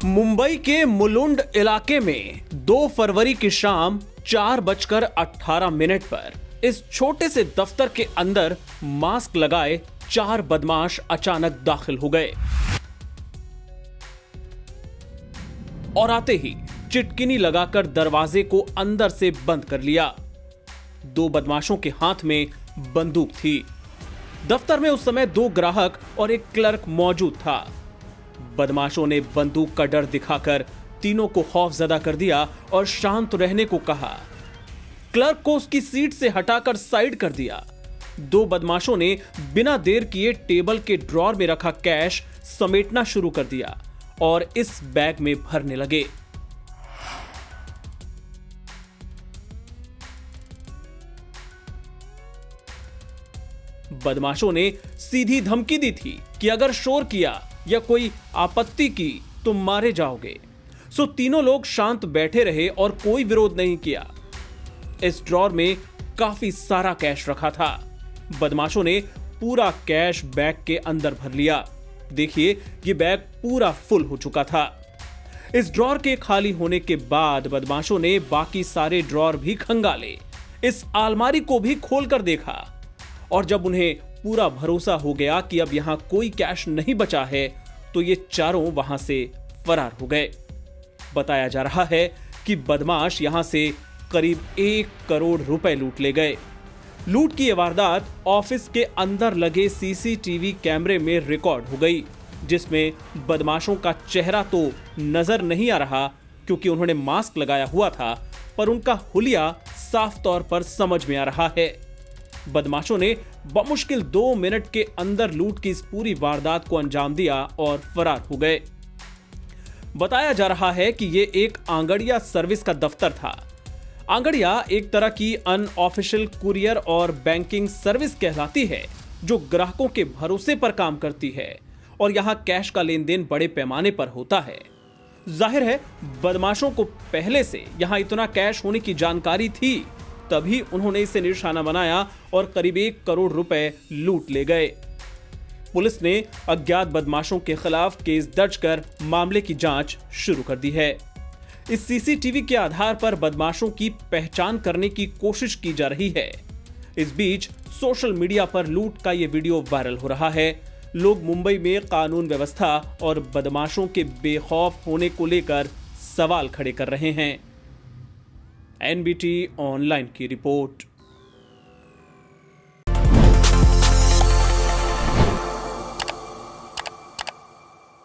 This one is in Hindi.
मुंबई के मुलुंड इलाके में 2 फरवरी की शाम 4:18 पर इस छोटे से दफ्तर के अंदर मास्क लगाए 4 बदमाश अचानक दाखिल हो गए और आते ही चिटकिनी लगाकर दरवाजे को अंदर से बंद कर लिया। 2 बदमाशों के हाथ में बंदूक थी। दफ्तर में उस समय 2 ग्राहक और एक क्लर्क मौजूद था। बदमाशों ने बंदूक का डर दिखाकर तीनों को खौफजदा कर दिया और शांत रहने को कहा। क्लर्क को उसकी सीट से हटाकर साइड कर दिया। 2 बदमाशों ने बिना देर किए टेबल के ड्रॉर में रखा कैश समेटना शुरू कर दिया और इस बैग में भरने लगे। बदमाशों ने सीधी धमकी दी थी कि अगर शोर किया या कोई आपत्ति की तो मारे जाओगे। सो तीनों लोग शांत बैठे रहे और कोई विरोध नहीं किया। इस ड्रॉर में काफी सारा कैश रखा था। बदमाशों ने पूरा कैश बैग के अंदर भर लिया। देखिए, ये बैग पूरा फुल हो चुका था। इस ड्रॉर के खाली होने के बाद बदमाशों ने बाकी सारे ड्रॉर भी खंगाले। इस अलमारी को भी खोलकर देखा और जब उन्हें पूरा भरोसा हो गया कि अब यहां कोई कैश नहीं बचा है तो ये चारों वहां से फरार हो गए। बताया जा रहा है कि बदमाश यहां से करीब 1 करोड़ रुपए लूट ले गए। लूट की यह वारदात ऑफिस के अंदर लगे सीसीटीवी कैमरे में रिकॉर्ड हो गई, जिसमें बदमाशों का चेहरा तो नजर नहीं आ रहा क्योंकि उन्होंने मास्क लगाया हुआ था, पर उनका हुलिया साफ तौर पर समझ में आ रहा है। बदमाशों ने बमुश्किल 2 मिनट के अंदर लूट की इस पूरी वारदात को अंजाम दिया और फरार हो गए। बताया जा रहा है कि यह एक आंगड़िया सर्विस का दफ्तर था। आंगड़िया एक तरह की अनऑफिशियल कुरियर और बैंकिंग सर्विस कहलाती है, जो ग्राहकों के भरोसे पर काम करती है और यहां कैश का लेन देन बड़े पैमाने पर होता है। जाहिर है बदमाशों को पहले से यहां इतना कैश होने की जानकारी थी, तभी उन्होंने इसे निशाना बनाया और करीब 1 करोड़ रुपए लूट ले गए। पुलिस ने अज्ञात बदमाशों के खिलाफ केस दर्ज कर मामले की जांच शुरू कर दी है। इस सीसीटीवी के आधार पर बदमाशों की पहचान करने की कोशिश की जा रही है। इस बीच सोशल मीडिया पर लूट का यह वीडियो वायरल हो रहा है। लोग मुंबई में कानून व्यवस्था और बदमाशों के बेखौफ होने को लेकर सवाल खड़े कर रहे हैं। एनबीटी ऑनलाइन की रिपोर्ट।